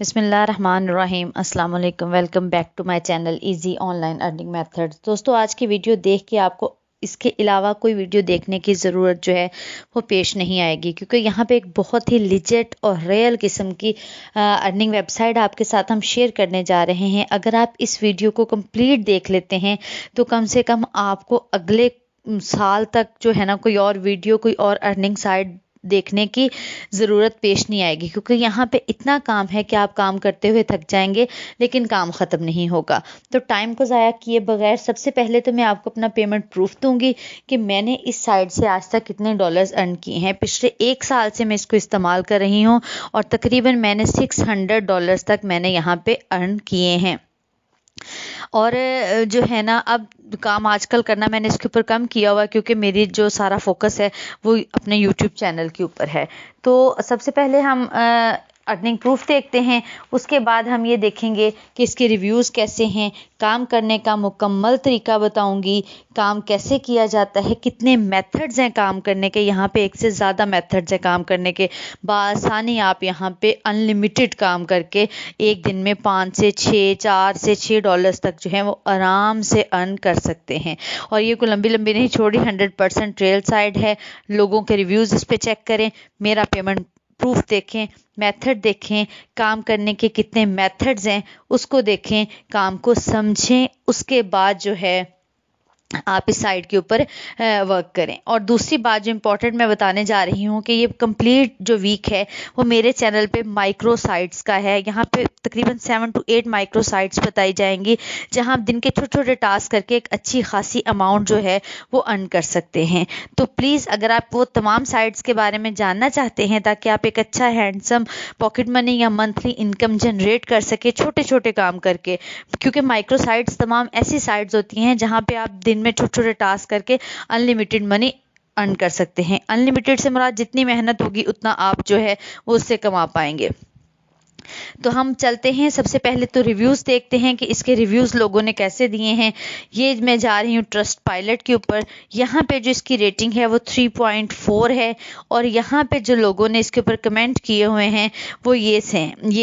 बिस्मिल्लाहिर्रहमानिर्रहीम अस्सलाम वालेकुम। Welcome back to my channel easy online earning methods. दोस्तों, आज की वीडियो देख के आपको इसके अलावा कोई वीडियो देखने की ज़रूरत जो है वो पेश नहीं आएगी, क्योंकि यहाँ पे एक बहुत ही लिजिट और रियल किस्म की अर्निंग वेबसाइट आपके साथ हम शेयर करने जा रहे हैं। अगर आप इस वीडियो को कंप्लीट देख लेते हैं तो कम से कम आपको अगले साल तक जो है ना कोई और वीडियो, कोई और अर्निंग साइट देखने की ज़रूरत पेश नहीं आएगी, क्योंकि यहाँ पे इतना काम है कि आप काम करते हुए थक जाएंगे लेकिन काम ख़त्म नहीं होगा। तो टाइम को ज़ाया किए बगैर सबसे पहले तो मैं आपको अपना पेमेंट प्रूफ दूंगी कि मैंने इस साइट से आज तक कितने डॉलर्स अर्न किए हैं। पिछले 1 साल से मैं इसको इस्तेमाल कर रही हूँ और तकरीबन मैंने $600 तक मैंने यहाँ पे अर्न किए हैं। और जो है ना, अब काम आजकल करना मैंने इसके ऊपर कम किया हुआ, क्योंकि मेरी जो सारा फोकस है वो अपने यूट्यूब चैनल के ऊपर है। तो सबसे पहले हम अर्निंग प्रूफ देखते हैं, उसके बाद हम ये देखेंगे कि इसके रिव्यूज़ कैसे हैं। काम करने का मुकम्मल तरीका बताऊंगी, काम कैसे किया जाता है, कितने मेथड्स हैं काम करने के। यहाँ पे एक से ज़्यादा मेथड्स हैं काम करने के। बआसानी आप यहाँ पे अनलिमिटेड काम करके एक दिन में 4 से 6 डॉलर्स तक जो है वो आराम से अर्न कर सकते हैं। और ये कोई लंबी लंबी नहीं छोड़ी, 100% रियल साइट है। लोगों के रिव्यूज़ इस पे चेक करें, मेरा पेमेंट प्रूफ देखें, मेथड देखें, काम करने के कितने मेथड्स हैं उसको देखें, काम को समझें, उसके बाद जो है आप इस साइट के ऊपर वर्क करें। और दूसरी बात जो इम्पोर्टेंट मैं बताने जा रही हूँ कि ये कंप्लीट जो वीक है वो मेरे चैनल पे माइक्रो साइट्स का है। यहाँ पे तकरीबन 7 to 8 माइक्रो साइट्स बताई जाएंगी, जहाँ आप दिन के छोटे छोटे टास्क करके एक अच्छी खासी अमाउंट जो है वो अर्न कर सकते हैं। तो प्लीज़, अगर आप वो तमाम साइट्स के बारे में जानना चाहते हैं ताकि आप एक अच्छा हैंडसम पॉकेट मनी या मंथली इनकम जनरेट कर सके छोटे छोटे काम करके, क्योंकि माइक्रो साइट्स तमाम ऐसी साइट्स होती हैं जहाँ पे आप दिन में छोटे छोटे टास्क करके अनलिमिटेड मनी अर्न कर सकते हैं। अनलिमिटेड से मुराद जितनी मेहनत होगी उतना आप जो है वो उससे कमा पाएंगे। तो हम चलते हैं, सबसे पहले तो रिव्यूज़ देखते हैं कि इसके रिव्यूज़ लोगों ने कैसे दिए हैं। ये मैं जा रही हूँ ट्रस्ट पायलट के ऊपर। यहाँ पे जो इसकी रेटिंग है वो 3.4 है, और यहाँ पे जो लोगों ने इसके ऊपर कमेंट किए हुए हैं वो ये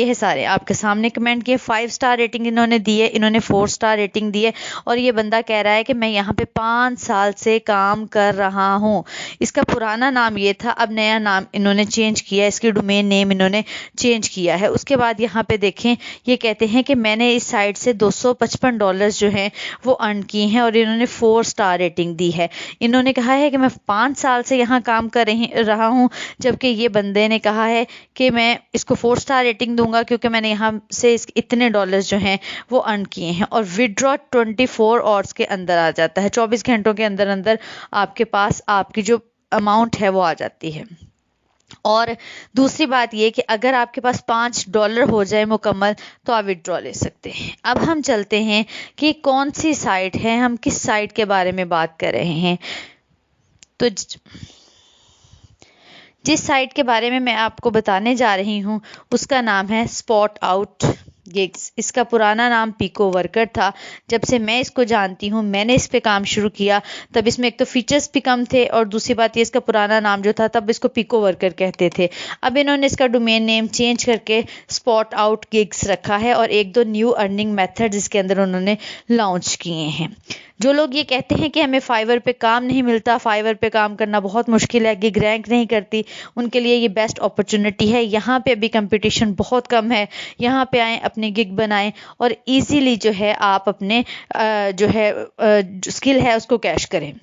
है सारे आपके सामने कमेंट किए। 5 स्टार रेटिंग इन्होंने दी है, इन्होंने 4 स्टार रेटिंग दी है। और ये बंदा कह रहा है कि मैं यहाँ पे 5 साल से काम कर रहा हूँ। इसका पुराना नाम ये था, अब नया नाम इन्होंने चेंज किया, इसकी डोमेन नेम इन्होंने चेंज किया है। उसके बाद यहाँ पे देखें, ये कहते हैं कि मैंने इस साइट से $255 जो हैं वो अर्न किए हैं, और इन्होंने 4 स्टार रेटिंग दी है। इन्होंने कहा है कि मैं 5 साल से यहाँ काम कर रहा हूँ, जबकि ये बंदे ने कहा है कि मैं इसको 4 स्टार रेटिंग दूंगा क्योंकि मैंने यहाँ से इतने डॉलर्स जो हैं वो अर्न किए हैं। और विड्रॉ 24 आवर्स के अंदर आ जाता है, 24 घंटों के अंदर अंदर आपके पास आपकी जो अमाउंट है वो आ जाती है। और दूसरी बात ये कि अगर आपके पास $5 हो जाए मुकम्मल तो आप विड्रॉ ले सकते हैं। अब हम चलते हैं कि कौन सी साइट है, हम किस साइट के बारे में बात कर रहे हैं। तो जिस साइट के बारे में मैं आपको बताने जा रही हूँ उसका नाम है स्पॉट आउट गिग्स। इसका पुराना नाम पिको वर्कर था। जब से मैं इसको जानती हूँ, मैंने इस पे काम शुरू किया, तब इसमें एक तो फीचर्स भी कम थे, और दूसरी बात ये इसका पुराना नाम जो था तब इसको पिको वर्कर कहते थे। अब इन्होंने इसका डोमेन नेम चेंज करके स्पॉट आउट गिग्स रखा है, और एक दो न्यू अर्निंग मेथड्स इसके अंदर उन्होंने लॉन्च किए हैं। जो लोग ये कहते हैं कि हमें फाइवर पे काम नहीं मिलता, फाइवर पे काम करना बहुत मुश्किल है, गिग रैंक नहीं करती, उनके लिए ये बेस्ट अपॉर्चुनिटी है। यहाँ पे अभी कंपटीशन बहुत कम है, यहाँ पे आएँ, अपनी गिग बनाएं, और इजीली जो है आप अपने जो है स्किल है उसको कैश करें।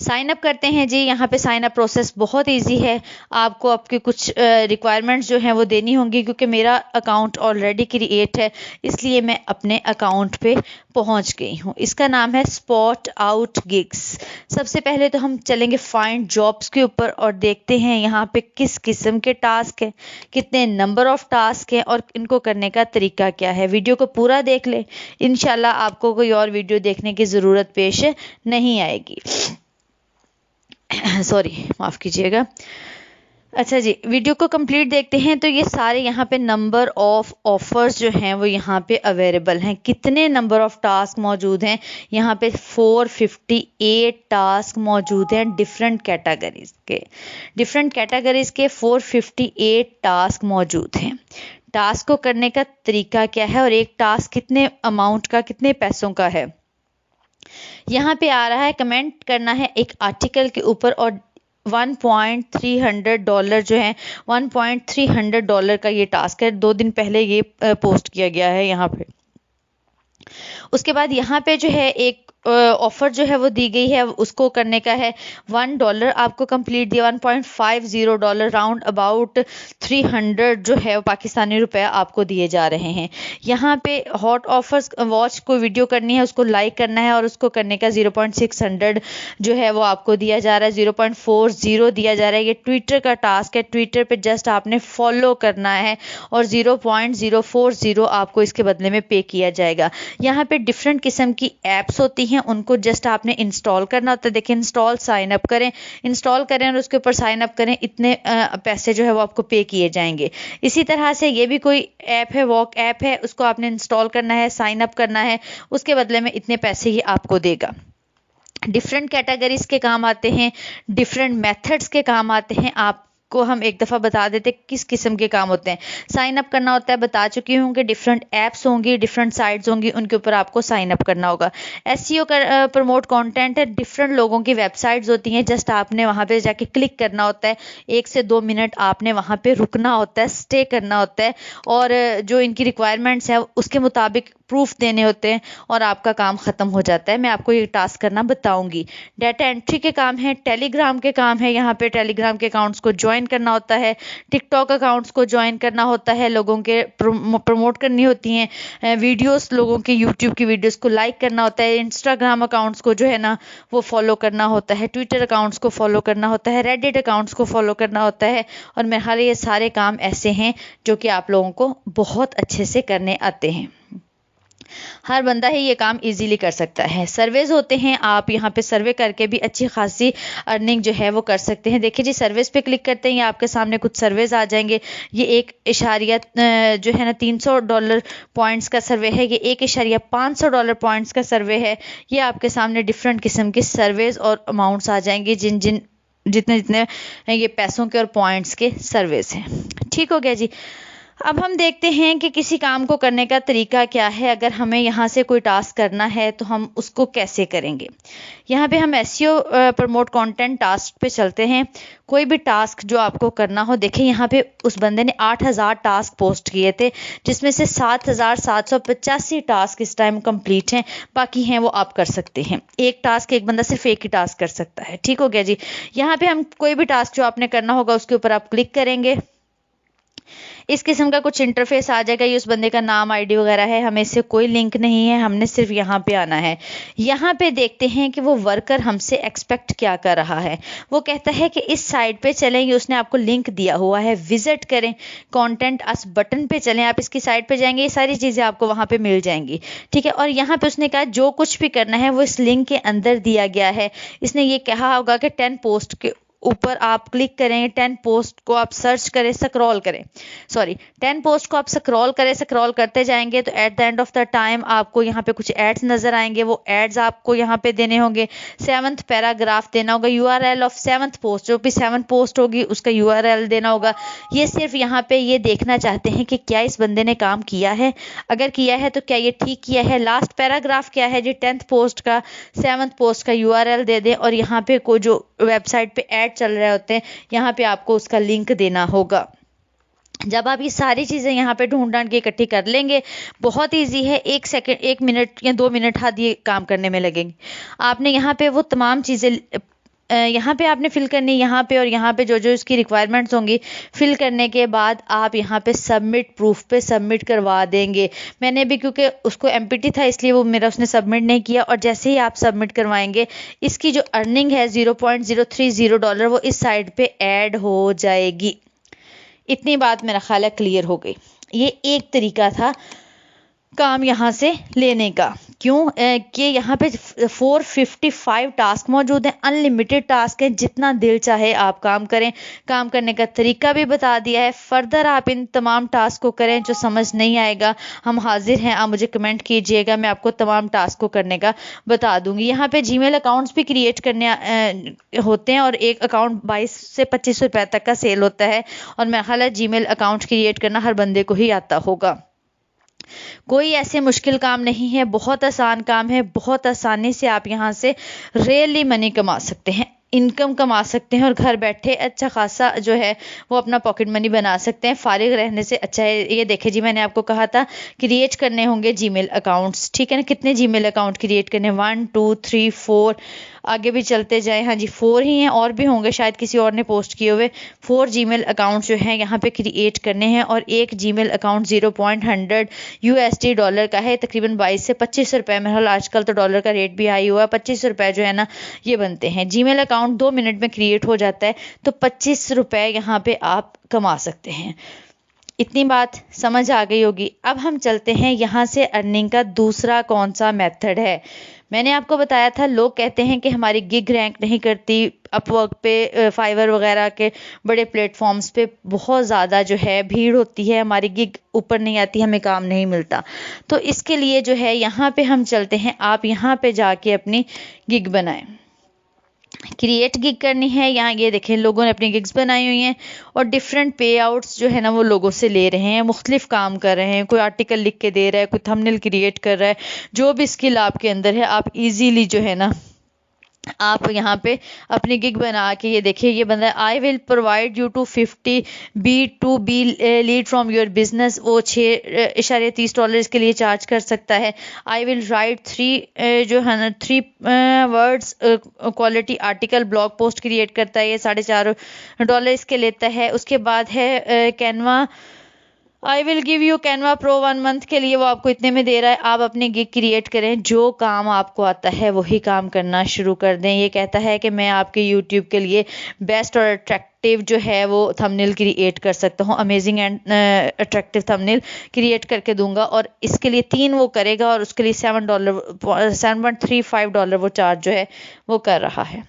साइन अप करते हैं जी। यहाँ पे साइन अप प्रोसेस बहुत इजी है। आपको आपके कुछ रिक्वायरमेंट्स जो हैं वो देनी होंगी, क्योंकि मेरा अकाउंट ऑलरेडी क्रिएट है, इसलिए मैं अपने अकाउंट पे पहुँच गई हूँ। इसका नाम है स्पॉट आउट गिग्स। सबसे पहले तो हम चलेंगे फाइंड जॉब्स के ऊपर और देखते हैं यहाँ पे किस किस्म के टास्क हैं, कितने नंबर ऑफ टास्क हैं, और इनको करने का तरीका क्या है। वीडियो को पूरा देख लें, इंशाल्लाह आपको कोई और वीडियो देखने की ज़रूरत पेश नहीं आएगी। सॉरी, माफ़ कीजिएगा। अच्छा जी, वीडियो को कंप्लीट देखते हैं। तो ये सारे यहाँ पे नंबर ऑफ ऑफर्स जो हैं वो यहाँ पे अवेलेबल हैं। कितने नंबर ऑफ टास्क मौजूद हैं, यहाँ पे 458 टास्क मौजूद हैं डिफरेंट कैटेगरीज के। 458 टास्क मौजूद हैं। टास्क को करने का तरीका क्या है और एक टास्क कितने अमाउंट का, कितने पैसों का है। यहाँ पे आ रहा है कमेंट करना है एक आर्टिकल के ऊपर और $1.300 जो है, $1.300 का ये टास्क है। 2 दिन पहले ये पोस्ट किया गया है यहाँ पे। उसके बाद यहाँ पे जो है एक ऑफर जो है वो दी गई है, उसको करने का है $1 आपको कंप्लीट दिया, $1.50 राउंड अबाउट 300 जो है वो पाकिस्तानी रुपए आपको दिए जा रहे हैं। यहाँ पे हॉट ऑफर्स वॉच को वीडियो करनी है, उसको लाइक करना है और उसको करने का 0.600 जो है वो आपको दिया जा रहा है, 0.40 दिया जा रहा है। ये ट्विटर का टास्क है, ट्विटर पे जस्ट आपने फॉलो करना है और 0.040 आपको इसके बदले में पे किया जाएगा। यहाँ पे डिफरेंट किस्म की एप्स होती हैं, उनको जस्ट आपने इंस्टॉल करना होता है। देखिए इंस्टॉल साइन अप करें, इंस्टॉल करें और उसके ऊपर साइन अप करें, इतने पैसे जो है वो आपको पे किए जाएंगे। इसी तरह से ये भी कोई ऐप है, वॉक ऐप है, उसको आपने इंस्टॉल करना है, साइन अप करना है, उसके बदले में इतने पैसे ही आपको देगा। डिफरेंट कैटेगरीज के काम आते हैं, डिफरेंट मेथड्स के काम आते हैं। आपको हम एक दफ़ा बता देते किस किस्म के काम होते हैं। साइन अप करना होता है, बता चुकी हूँ कि डिफरेंट ऐप्स होंगी, डिफरेंट साइट्स होंगी, उनके ऊपर आपको साइन अप करना होगा। एसईओ का प्रमोट कंटेंट है, डिफरेंट लोगों की वेबसाइट्स होती हैं, जस्ट आपने वहाँ पे जाके क्लिक करना होता है, 1 से 2 मिनट आपने वहाँ पे रुकना होता है, स्टे करना होता है और जो इनकी रिक्वायरमेंट्स है उसके मुताबिक प्रूफ देने होते हैं और आपका काम ख़त्म हो जाता है। मैं आपको ये टास्क करना बताऊंगी। डाटा एंट्री के काम है, टेलीग्राम के काम है, यहाँ पे टेलीग्राम के अकाउंट्स को ज्वाइन करना होता है, टिकटॉक अकाउंट्स को ज्वाइन करना होता है, लोगों के प्रमोट करनी होती हैं वीडियोस, लोगों के यूट्यूब की वीडियोस को लाइक करना होता है, इंस्टाग्राम अकाउंट्स को जो है ना वो फॉलो करना होता है, ट्विटर अकाउंट्स को फॉलो करना होता है, रेडिट अकाउंट्स को फॉलो करना होता है। और मेरे ख्याल ये सारे काम ऐसे हैं जो कि आप लोगों को बहुत अच्छे से करने आते हैं। हर बंदा ही ये काम इजीली कर सकता है। सर्वेज होते हैं, आप यहाँ पे सर्वे करके भी अच्छी खासी अर्निंग जो है वो कर सकते हैं। देखिए जी, सर्वेज पे क्लिक करते हैं, आपके सामने कुछ सर्वेज आ जाएंगे। ये 1 जो है ना $300 पॉइंट्स का सर्वे है, ये $1.500 पॉइंट्स का सर्वे है। ये आपके सामने डिफरेंट किस्म के सर्वेज और अमाउंट्स आ जाएंगे, जितने जितने ये पैसों के और पॉइंट्स के सर्वेज हैं। ठीक हो गया जी। अब हम देखते हैं कि किसी काम को करने का तरीका क्या है। अगर हमें यहाँ से कोई टास्क करना है तो हम उसको कैसे करेंगे। यहाँ पे हम एसईओ प्रमोट कंटेंट टास्क पे चलते हैं। कोई भी टास्क जो आपको करना हो, देखिए यहाँ पे उस बंदे ने 8000 टास्क पोस्ट किए थे, जिसमें से 7785 टास्क इस टाइम कंप्लीट हैं, बाकी हैं वो आप कर सकते हैं। एक टास्क एक बंदा सिर्फ एक ही टास्क कर सकता है। ठीक हो गया जी। यहाँ पे हम कोई भी टास्क जो आपने करना होगा उसके ऊपर आप क्लिक करेंगे, इस किस्म का कुछ इंटरफेस आ जाएगा। ये उस बंदे का नाम, आईडी वगैरह है, हमें इससे कोई लिंक नहीं है, हमने सिर्फ यहाँ पे आना है। यहाँ पे देखते हैं कि वो वर्कर हमसे एक्सपेक्ट क्या कर रहा है। वो कहता है कि इस साइट पे चलें, ये उसने आपको लिंक दिया हुआ है, विजिट करें, कॉन्टेंट अस बटन पे चलें, आप इसकी साइट पे जाएंगे, ये सारी चीज़ें आपको वहाँ पे मिल जाएंगी। ठीक है। और यहाँ पे उसने कहा जो कुछ भी करना है वो इस लिंक के अंदर दिया गया है। इसने ये कहा होगा कि 10 पोस्ट के ऊपर आप क्लिक करें, 10 पोस्ट को आप सर्च करें, स्क्रॉल करें, 10 पोस्ट को आप स्क्रॉल करें, स्क्रॉल करते जाएंगे तो at the end of the time आपको यहाँ पे कुछ एड्स नजर आएंगे। वो एड्स आपको यहाँ पे देने होंगे। 7th पैराग्राफ देना होगा, URL ऑफ 7th पोस्ट, जो भी 7th पोस्ट होगी उसका URL देना होगा। ये सिर्फ यहाँ पे ये देखना चाहते हैं कि क्या इस बंदे ने काम किया है, अगर किया है तो क्या ये ठीक किया है। लास्ट पैराग्राफ क्या है जी, 10th पोस्ट का, 7th पोस्ट का URL दे दें और यहाँ पे को जो वेबसाइट पे ऐड चल रहे होते हैं यहाँ पे आपको उसका लिंक देना होगा। जब आप ये सारी चीज़ें यहाँ पे ढूंढ के इकट्ठी कर लेंगे, बहुत इजी है, 1 मिनट या 2 मिनट हाथ ये काम करने में लगेंगे। आपने यहाँ पे वो तमाम चीज़ें यहाँ पे आपने फिल करनी, यहाँ पे और यहाँ पे जो जो इसकी रिक्वायरमेंट्स होंगी फिल करने के बाद आप यहाँ पे सबमिट प्रूफ पे सबमिट करवा देंगे। मैंने भी क्योंकि उसको एमपीटी था इसलिए वो मेरा उसने सबमिट नहीं किया, और जैसे ही आप सबमिट करवाएंगे इसकी जो अर्निंग है $0.030 वो इस साइड पे ऐड हो जाएगी। इतनी बात मेरा ख्याल है क्लियर हो गई। ये एक तरीका था काम यहाँ से लेने का, क्यों कि यहाँ पे 455 टास्क मौजूद हैं, अनलिमिटेड टास्क हैं, जितना दिल चाहे आप काम करें। काम करने का तरीका भी बता दिया है। फर्दर आप इन तमाम टास्क को करें, जो समझ नहीं आएगा हम हाजिर हैं, आप मुझे कमेंट कीजिएगा, मैं आपको तमाम टास्क को करने का बता दूंगी। यहाँ पे जीमेल अकाउंट्स भी क्रिएट करने होते हैं और एक अकाउंट 22 से 25 रुपए तक का सेल होता है। और मेरा ख्याल है जीमेल अकाउंट क्रिएट करना हर बंदे को ही आता होगा। कोई ऐसे मुश्किल काम नहीं है, बहुत आसान काम है। बहुत आसानी से आप यहाँ से रियली मनी कमा सकते हैं, इनकम कमा सकते हैं और घर बैठे अच्छा खासा जो है वो अपना पॉकेट मनी बना सकते हैं। फारिग रहने से अच्छा है। ये देखे जी, मैंने आपको कहा था क्रिएट करने होंगे जीमेल अकाउंट्स, ठीक है ना। कितने जीमेल अकाउंट क्रिएट करने? 1 2 3 4, आगे भी चलते जाए। हाँ जी 4 ही हैं, और भी होंगे शायद किसी और ने पोस्ट किए हुए। 4 जीमेल अकाउंट जो हैं यहाँ पे क्रिएट करने हैं और एक जीमेल अकाउंट 0.100 USD डॉलर का है, तकरीबन 22 से 25 रुपए में। आजकल तो डॉलर का रेट भी हाई हुआ है, 25 रुपए जो है ना ये बनते हैं। जीमेल अकाउंट 2 मिनट में क्रिएट हो जाता है, तो 25 रुपए यहाँ पे आप कमा सकते हैं। इतनी बात समझ आ गई होगी। अब हम चलते हैं यहाँ से अर्निंग का दूसरा कौन सा मेथड है। मैंने आपको बताया था लोग कहते हैं कि हमारी गिग रैंक नहीं करती। अपवर्क पे, फाइवर वगैरह के बड़े प्लेटफॉर्म्स पे बहुत ज़्यादा जो है भीड़ होती है, हमारी गिग ऊपर नहीं आती, हमें काम नहीं मिलता। तो इसके लिए जो है यहाँ पे हम चलते हैं, आप यहाँ पे जाके अपनी गिग बनाएं। क्रिएट गिग करनी है। यहाँ ये देखें लोगों ने अपनी गिग्स बनाई हुई हैं और डिफरेंट पे आउट्स जो है ना वो लोगों से ले रहे हैं, मुख्तलिफ काम कर रहे हैं। कोई आर्टिकल लिख के दे रहा है, कोई थंबनेल क्रिएट कर रहा है। जो भी स्किल आपके अंदर है आप इजीली जो है ना आप यहाँ पे अपनी गिग बना के, ये देखिए ये बंदा I will provide you to 50 B2B lead from your business, वो $6.30 के लिए चार्ज कर सकता है। I will write 3 words quality article, blog post create करता है, ये $4.5 इसके लेता है। उसके बाद है Canva, I will give you Canva pro 1 month के लिए, वो आपको इतने में दे रहा है। आप अपने गिग क्रिएट करें, जो काम आपको आता है वही काम करना शुरू कर दें। ये कहता है कि मैं आपके यूट्यूब के लिए बेस्ट और अट्रैक्टिव जो है वो थंबनेल क्रिएट कर सकता हूँ, amazing and attractive thumbnail create करके दूंगा। और इसके लिए 3 वो करेगा और उसके लिए $7.35 वो चार्ज जो है वो कर रहा है।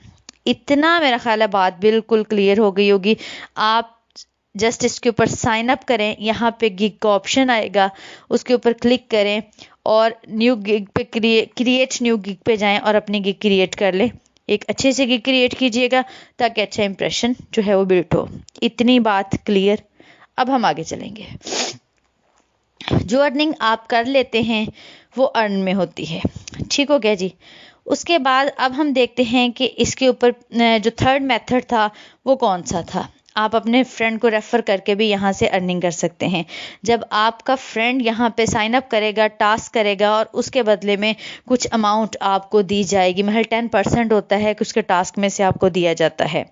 इतना मेरा ख्याल है बात बिल्कुल क्लियर हो गई होगी। आप जस्ट इसके ऊपर साइन अप करें, यहाँ पे गिग का ऑप्शन आएगा, उसके ऊपर क्लिक करें और न्यू गिग पे क्रिएट न्यू गिग पे जाएं और अपनी गिग क्रिएट कर लें। एक अच्छे से गिग क्रिएट कीजिएगा ताकि अच्छा इंप्रेशन जो है वो बिल्ड हो। इतनी बात क्लियर। अब हम आगे चलेंगे। जो अर्निंग आप कर लेते हैं वो अर्न में होती है, ठीक हो गया जी। उसके बाद अब हम देखते हैं कि इसके ऊपर जो थर्ड मेथड था वो कौन सा था। आप अपने फ्रेंड को रेफ़र करके भी यहाँ से अर्निंग कर सकते हैं। जब आपका फ्रेंड यहाँ पे साइन अप करेगा, टास्क करेगा और उसके बदले में कुछ अमाउंट आपको दी जाएगी, महज 10% होता है कि उसके टास्क में से आपको दिया जाता है।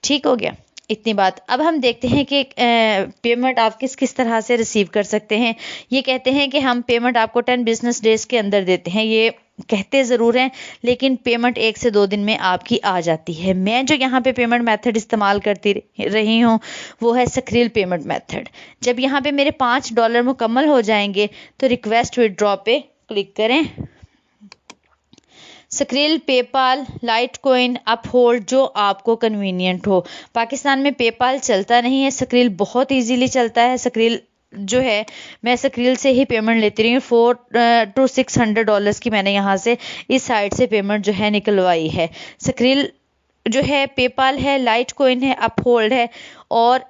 ठीक हो गया, इतनी बात। अब हम देखते हैं कि पेमेंट आप किस किस तरह से रिसीव कर सकते हैं। ये कहते हैं कि हम पेमेंट आपको 10 बिजनेस डेज के अंदर देते हैं। ये कहते ज़रूर हैं लेकिन पेमेंट 1 से 2 दिन में आपकी आ जाती है। मैं जो यहाँ पे पेमेंट मेथड इस्तेमाल करती रही हूँ वो है सक्रिल पेमेंट मेथड। जब यहाँ पे मेरे $5 मुकम्मल हो जाएंगे तो रिक्वेस्ट विदड्रॉ पे क्लिक करें। सक्रिल, पेपाल, लाइट कोइन, अपहोल्ड, जो आपको कन्वीनियंट हो। पाकिस्तान में पेपाल चलता नहीं है, सक्रिल बहुत इजीली चलता है। सक्रिल जो है मैं सक्रिल से ही पेमेंट लेती रही हूँ। $400 to $600 की मैंने यहाँ से इस साइट से पेमेंट जो है निकलवाई है। सक्रिल जो है, पेपाल है, लाइट कोइन है, अपहोल्ड है और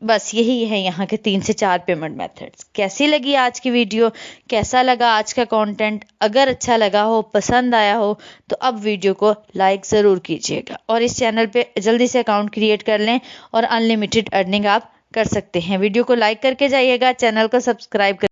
बस यही है यहाँ के 3 से 4 पेमेंट मेथड्स। कैसी लगी आज की वीडियो, कैसा लगा आज का कंटेंट? अगर अच्छा लगा हो, पसंद आया हो तो अब वीडियो को लाइक ज़रूर कीजिएगा और इस चैनल पे जल्दी से अकाउंट क्रिएट कर लें और अनलिमिटेड अर्निंग आप कर सकते हैं। वीडियो को लाइक करके जाइएगा, चैनल को सब्सक्राइब कर